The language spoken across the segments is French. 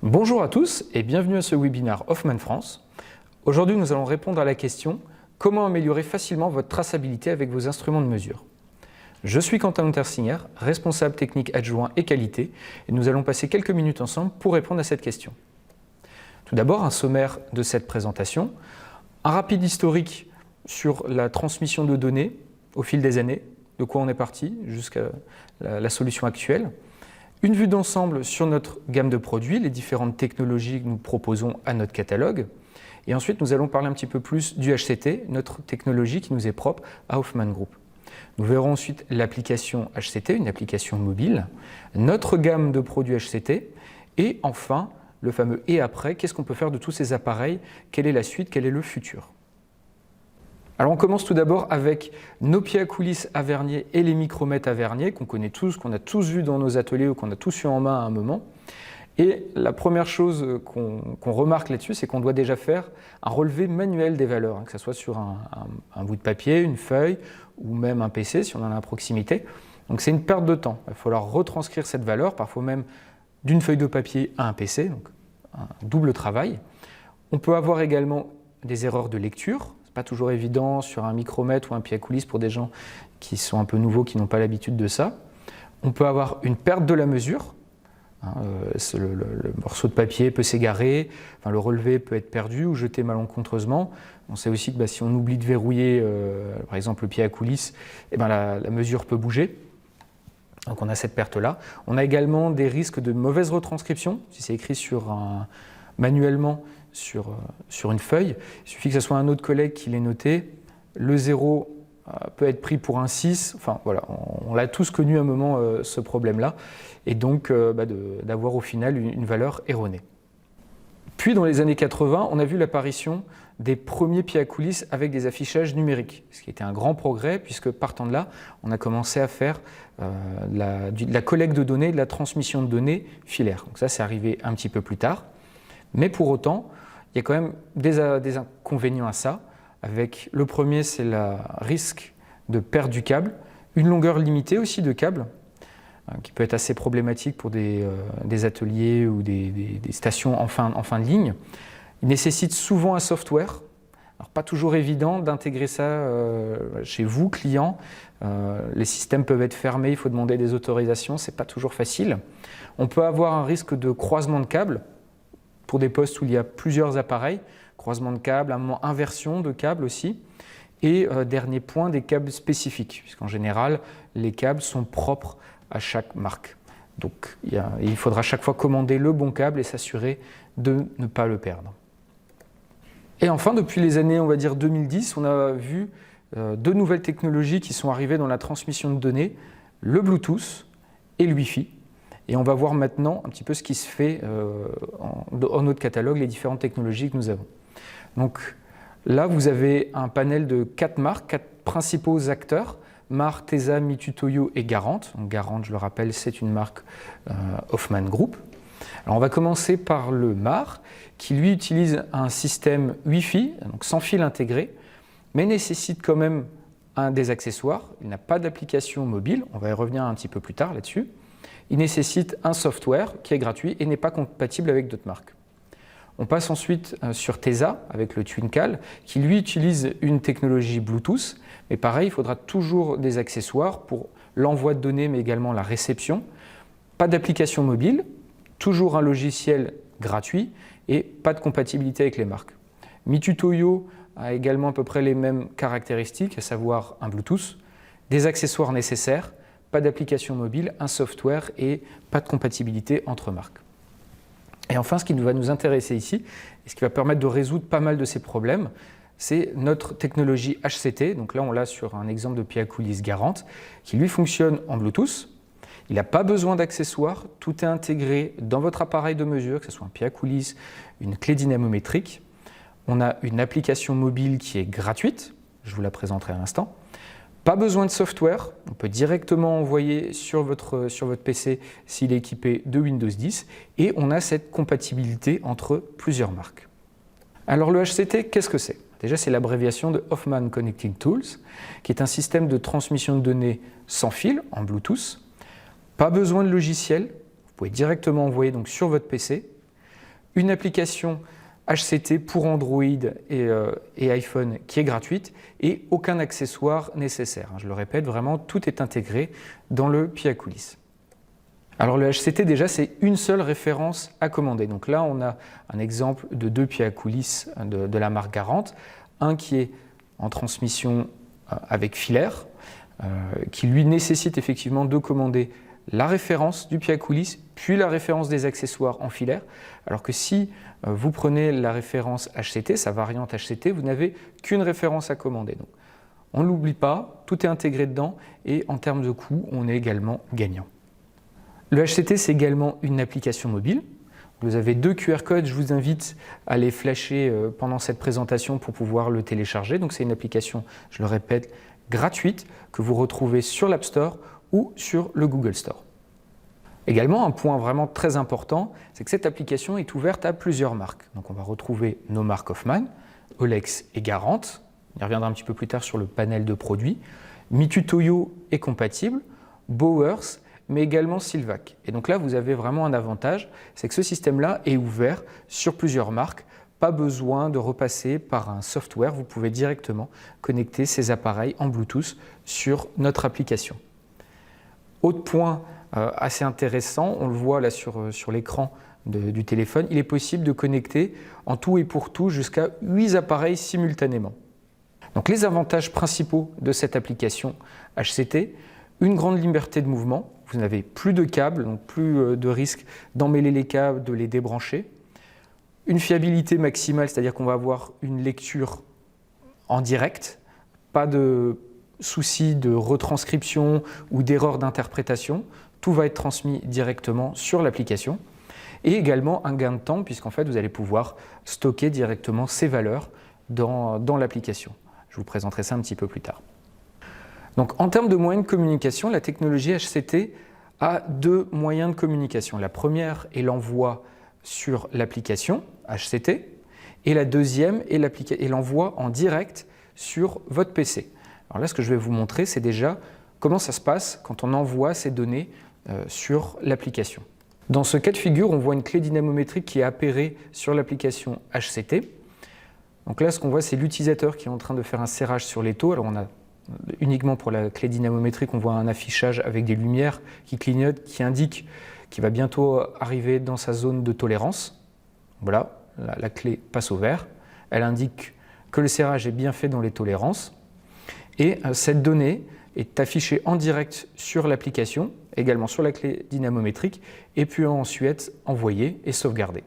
Bonjour à tous et bienvenue à ce webinaire Hoffmann France. Aujourd'hui, nous allons répondre à la question « Comment améliorer facilement votre traçabilité avec vos instruments de mesure ?» Je suis Quentin Untersinger, responsable technique adjoint et qualité, et nous allons passer quelques minutes ensemble pour répondre à cette question. Tout d'abord, un sommaire de cette présentation, un rapide historique sur la transmission de données au fil des années, de quoi on est parti jusqu'à la solution actuelle, une vue d'ensemble sur notre gamme de produits, les différentes technologies que nous proposons à notre catalogue. Et ensuite, nous allons parler un petit peu plus du HCT, notre technologie qui nous est propre à Hoffmann Group. Nous verrons ensuite l'application HCT, une application mobile, notre gamme de produits HCT, et enfin, le fameux « et après », qu'est-ce qu'on peut faire de tous ces appareils, quelle est la suite, quel est le futur. Alors on commence tout d'abord avec nos pieds à coulisses à vernier et les micromètres à vernier qu'on connaît tous, qu'on a tous vu dans nos ateliers ou qu'on a tous eu en main à un moment. Et la première chose qu'on remarque là-dessus, c'est qu'on doit déjà faire un relevé manuel des valeurs, que ce soit sur un bout de papier, une feuille ou même un PC si on en a à proximité. Donc c'est une perte de temps. Il va falloir retranscrire cette valeur, parfois même d'une feuille de papier à un PC, donc un double travail. On peut avoir également des erreurs de lecture. Pas toujours évident sur un micromètre ou un pied à coulisses pour des gens qui sont un peu nouveaux, qui n'ont pas l'habitude de ça. On peut avoir une perte de la mesure. Le morceau de papier peut s'égarer, le relevé peut être perdu ou jeté malencontreusement. On sait aussi que si on oublie de verrouiller, par exemple, le pied à coulisses, la mesure peut bouger. Donc on a cette perte-là. On a également des risques de mauvaise retranscription, si c'est écrit manuellement sur une feuille. Il suffit que ce soit un autre collègue qui l'ait noté. Le 0 peut être pris pour un 6. Enfin, voilà, on l'a tous connu à un moment, ce problème-là. Et donc, d'avoir au final une valeur erronée. Puis, dans les années 80, on a vu l'apparition des premiers pieds à coulisses avec des affichages numériques, ce qui était un grand progrès, puisque partant de là, on a commencé à faire de la collecte de données, de la transmission de données filaire. Donc ça, c'est arrivé un petit peu plus tard. Mais pour autant, il y a quand même des inconvénients à ça. Avec le premier, c'est le risque de perte du câble, une longueur limitée aussi de câble, qui peut être assez problématique pour des ateliers ou des stations en fin de ligne. Il nécessite souvent un software. Alors, pas toujours évident d'intégrer ça chez vous, clients. Les systèmes peuvent être fermés, il faut demander des autorisations, ce n'est pas toujours facile. On peut avoir un risque de croisement de câbles pour des postes où il y a plusieurs appareils, croisement de câbles, à un moment inversion de câbles aussi. Et dernier point, des câbles spécifiques, puisqu'en général, les câbles sont propres à chaque marque. Donc il faudra chaque fois commander le bon câble et s'assurer de ne pas le perdre. Et enfin, depuis les années, on va dire 2010, on a vu deux nouvelles technologies qui sont arrivées dans la transmission de données, le Bluetooth et le Wi-Fi. Et on va voir maintenant un petit peu ce qui se fait en notre catalogue, les différentes technologies que nous avons. Donc là, vous avez un panel de 4 marques, 4 principaux acteurs, Mar, Tesa, Mitutoyo et Garant. Donc Garant, je le rappelle, c'est une marque Hoffmann Group. Alors on va commencer par le Mar, qui lui utilise un système Wi-Fi, donc sans fil intégré, mais nécessite quand même des accessoires. Il n'a pas d'application mobile, on va y revenir un petit peu plus tard là-dessus. Il nécessite un software qui est gratuit et n'est pas compatible avec d'autres marques. On passe ensuite sur Tesa avec le TwinCal qui lui utilise une technologie Bluetooth, mais pareil, il faudra toujours des accessoires pour l'envoi de données mais également la réception. Pas d'application mobile, toujours un logiciel gratuit et pas de compatibilité avec les marques. Mitutoyo a également à peu près les mêmes caractéristiques, à savoir un Bluetooth, des accessoires nécessaires, pas d'application mobile, un software et pas de compatibilité entre marques. Et enfin, ce qui va nous intéresser ici, et ce qui va permettre de résoudre pas mal de ces problèmes, c'est notre technologie HCT. Donc là, on l'a sur un exemple de pied à coulisses Garant, qui lui fonctionne en Bluetooth. Il n'a pas besoin d'accessoires, tout est intégré dans votre appareil de mesure, que ce soit un pied à coulisses, une clé dynamométrique. On a une application mobile qui est gratuite, je vous la présenterai à l'instant. Pas besoin de software, on peut directement envoyer sur votre PC s'il est équipé de Windows 10 et on a cette compatibilité entre plusieurs marques. Alors le HCT, qu'est-ce que c'est? Déjà, c'est l'abréviation de Hoffmann Connecting Tools, qui est un système de transmission de données sans fil, en Bluetooth. Pas besoin de logiciel, vous pouvez directement envoyer donc sur votre PC. une application HCT pour Android et iPhone qui est gratuite et aucun accessoire nécessaire. Je le répète, vraiment, tout est intégré dans le pied à coulisses. Alors le HCT, déjà, c'est une seule référence à commander. Donc là, on a un exemple de 2 pieds à coulisses de la marque Garant. Un qui est en transmission avec filaire, qui lui nécessite effectivement de commander la référence du pied à coulisses, puis la référence des accessoires en filaire. Alors que si vous prenez la référence HCT, sa variante HCT, vous n'avez qu'une référence à commander. Donc, on ne l'oublie pas, tout est intégré dedans et en termes de coût, on est également gagnant. Le HCT, c'est également une application mobile. Vous avez 2 QR codes, je vous invite à les flasher pendant cette présentation pour pouvoir le télécharger. Donc c'est une application, je le répète, gratuite que vous retrouvez sur l'App Store ou sur le Google Store. Également, un point vraiment très important, c'est que cette application est ouverte à plusieurs marques. Donc on va retrouver nos marques Hoffmann, Olex et Garant. On y reviendra un petit peu plus tard sur le panel de produits. Mitutoyo est compatible, Bowers, mais également Silvac. Et donc là, vous avez vraiment un avantage, c'est que ce système-là est ouvert sur plusieurs marques. Pas besoin de repasser par un software, vous pouvez directement connecter ces appareils en Bluetooth sur notre application. Autre point assez intéressant, on le voit là sur l'écran du téléphone, il est possible de connecter en tout et pour tout jusqu'à 8 appareils simultanément. Donc les avantages principaux de cette application HCT, une grande liberté de mouvement, vous n'avez plus de câbles, donc plus de risque d'emmêler les câbles, de les débrancher. Une fiabilité maximale, c'est-à-dire qu'on va avoir une lecture en direct, pas de souci de retranscription ou d'erreur d'interprétation, tout va être transmis directement sur l'application. Et également un gain de temps, puisqu'en fait vous allez pouvoir stocker directement ces valeurs dans l'application. Je vous présenterai ça un petit peu plus tard. Donc, en termes de moyens de communication, la technologie HCT a 2 moyens de communication. La première est l'envoi sur l'application HCT et la deuxième est l'envoi en direct sur votre PC. Alors là, ce que je vais vous montrer, c'est déjà comment ça se passe quand on envoie ces données sur l'application. Dans ce cas de figure, on voit une clé dynamométrique qui est appairée sur l'application HCT. Donc là, ce qu'on voit, c'est l'utilisateur qui est en train de faire un serrage sur l'étau. Alors on a uniquement pour la clé dynamométrique, on voit un affichage avec des lumières qui clignotent, qui indiquent qu'il va bientôt arriver dans sa zone de tolérance. Voilà, la clé passe au vert. Elle indique que le serrage est bien fait dans les tolérances. Et cette donnée est affichée en direct sur l'application, également sur la clé dynamométrique, et puis ensuite envoyée et sauvegardée.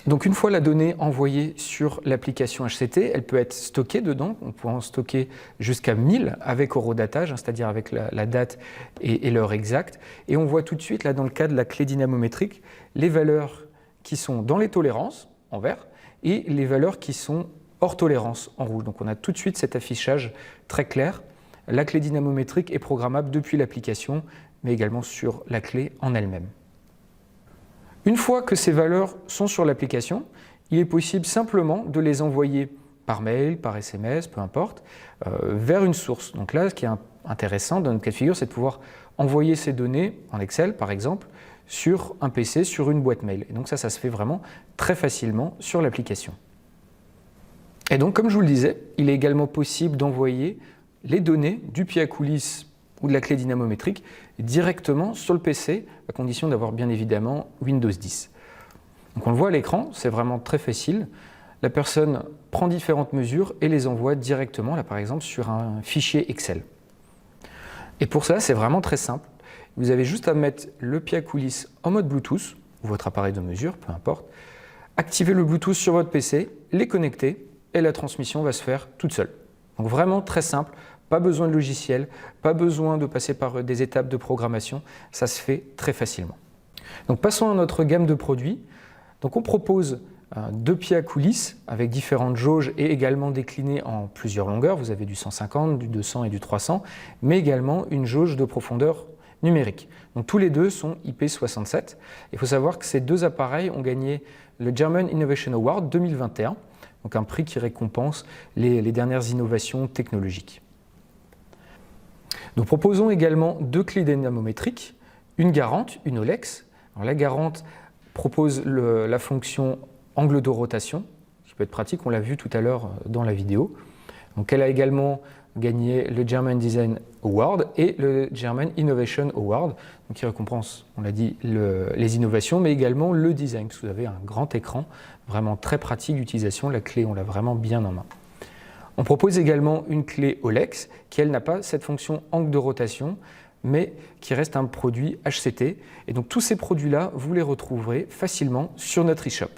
Donc une fois la donnée envoyée sur l'application HCT, elle peut être stockée dedans, on peut en stocker jusqu'à 1000 avec horodatage, c'est-à-dire avec la date et l'heure exacte. Et on voit tout de suite, là dans le cas de la clé dynamométrique, les valeurs qui sont dans les tolérances, en vert, et les valeurs qui sont hors tolérance, en rouge. Donc on a tout de suite cet affichage très clair. La clé dynamométrique est programmable depuis l'application, mais également sur la clé en elle-même. Une fois que ces valeurs sont sur l'application, il est possible simplement de les envoyer par mail, par SMS, peu importe, vers une source. Donc là, ce qui est intéressant dans notre cas de figure, c'est de pouvoir envoyer ces données en Excel, par exemple, sur un PC, sur une boîte mail. Et donc ça se fait vraiment très facilement sur l'application. Et donc, comme je vous le disais, il est également possible d'envoyer les données du pied à coulisses ou de la clé dynamométrique directement sur le PC, à condition d'avoir bien évidemment Windows 10. Donc on le voit à l'écran, c'est vraiment très facile. La personne prend différentes mesures et les envoie directement, là par exemple, sur un fichier Excel. Et pour ça, c'est vraiment très simple. Vous avez juste à mettre le pied à coulisses en mode Bluetooth, ou votre appareil de mesure, peu importe, activer le Bluetooth sur votre PC, les connecter, et la transmission va se faire toute seule. Donc vraiment très simple. Pas besoin de logiciel, pas besoin de passer par des étapes de programmation, ça se fait très facilement. Donc passons à notre gamme de produits. Donc on propose 2 pieds à coulisses avec différentes jauges et également déclinés en plusieurs longueurs. Vous avez du 150, du 200 et du 300, mais également une jauge de profondeur numérique. Donc tous les deux sont IP67. Il faut savoir que ces 2 appareils ont gagné le German Innovation Award 2021, donc un prix qui récompense les dernières innovations technologiques. Nous proposons également 2 clés dynamométriques, une garante, une Olex. Alors, la garante propose la fonction angle de rotation, qui peut être pratique, on l'a vu tout à l'heure dans la vidéo. Donc, elle a également gagné le German Design Award et le German Innovation Award, donc qui récompense, on l'a dit, les innovations, mais également le design, parce que vous avez un grand écran, vraiment très pratique d'utilisation, la clé, on l'a vraiment bien en main. On propose également une clé Olex, qui elle n'a pas cette fonction angle de rotation, mais qui reste un produit HCT. Et donc tous ces produits-là, vous les retrouverez facilement sur notre e-shop.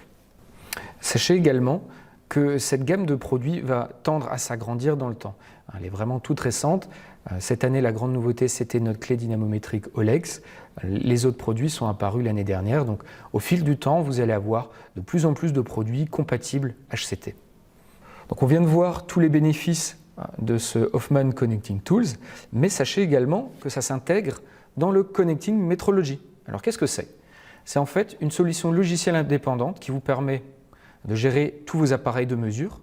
Sachez également que cette gamme de produits va tendre à s'agrandir dans le temps. Elle est vraiment toute récente. Cette année, la grande nouveauté, c'était notre clé dynamométrique Olex. Les autres produits sont apparus l'année dernière. Donc, au fil du temps, vous allez avoir de plus en plus de produits compatibles HCT. Donc, on vient de voir tous les bénéfices de ce Hoffman Connecting Tools, mais sachez également que ça s'intègre dans le Connecting Metrology. Alors, qu'est-ce que c'est? C'est en fait une solution logicielle indépendante qui vous permet de gérer tous vos appareils de mesure,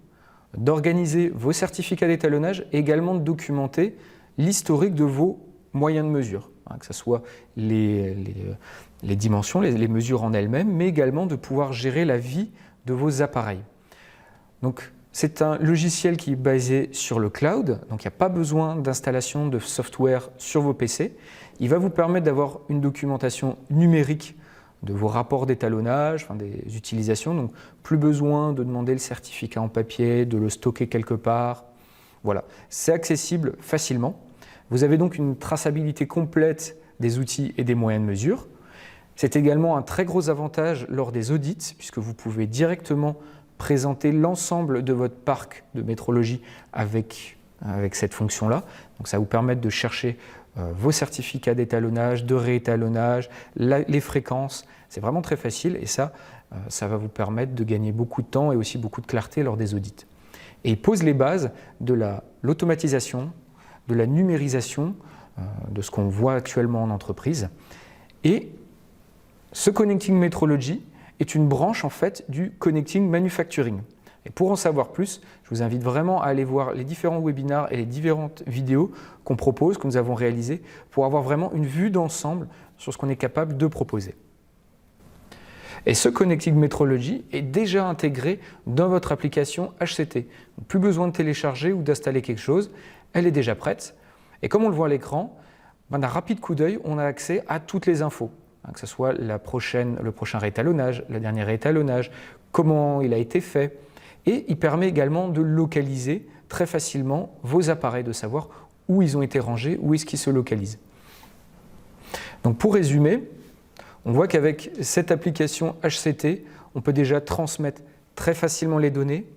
d'organiser vos certificats d'étalonnage et également de documenter l'historique de vos moyens de mesure, que ce soit les dimensions, les mesures en elles-mêmes, mais également de pouvoir gérer la vie de vos appareils. Donc, c'est un logiciel qui est basé sur le cloud, donc il n'y a pas besoin d'installation de software sur vos PC. Il va vous permettre d'avoir une documentation numérique de vos rapports d'étalonnage, des utilisations, donc plus besoin de demander le certificat en papier, de le stocker quelque part. Voilà, c'est accessible facilement. Vous avez donc une traçabilité complète des outils et des moyens de mesure. C'est également un très gros avantage lors des audits, puisque vous pouvez directement présenter l'ensemble de votre parc de métrologie avec cette fonction-là. Donc ça va vous permettre de chercher vos certificats d'étalonnage, de réétalonnage, les fréquences. C'est vraiment très facile et ça va vous permettre de gagner beaucoup de temps et aussi beaucoup de clarté lors des audits. Et il pose les bases de l'automatisation, de la numérisation, de ce qu'on voit actuellement en entreprise. Et ce Connecting Metrology est une branche en fait du Connecting Manufacturing. Et pour en savoir plus, je vous invite vraiment à aller voir les différents webinars et les différentes vidéos qu'on propose, que nous avons réalisées, pour avoir vraiment une vue d'ensemble sur ce qu'on est capable de proposer. Et ce Connecting Metrology est déjà intégré dans votre application HCT. Donc, plus besoin de télécharger ou d'installer quelque chose, elle est déjà prête. Et comme on le voit à l'écran, d'un rapide coup d'œil, on a accès à toutes les infos, que ce soit le prochain réétalonnage, le dernier réétalonnage, comment il a été fait. Et il permet également de localiser très facilement vos appareils, de savoir où ils ont été rangés, où est-ce qu'ils se localisent. Donc pour résumer, on voit qu'avec cette application HCT, on peut déjà transmettre très facilement les données,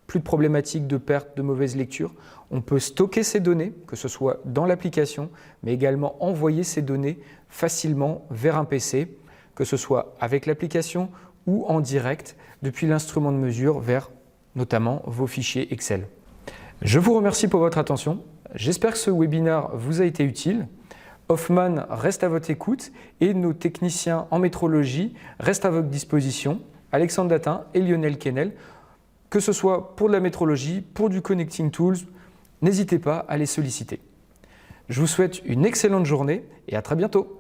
plus de problématiques de perte, de mauvaise lecture. On peut stocker ces données, que ce soit dans l'application, mais également envoyer ces données facilement vers un PC, que ce soit avec l'application ou en direct depuis l'instrument de mesure vers notamment vos fichiers Excel. Je vous remercie pour votre attention. J'espère que ce webinaire vous a été utile. Hoffman reste à votre écoute et nos techniciens en métrologie restent à votre disposition, Alexandre Datin et Lionel Kennel, que ce soit pour de la métrologie, pour du Connecting Tools, n'hésitez pas à les solliciter. Je vous souhaite une excellente journée et à très bientôt.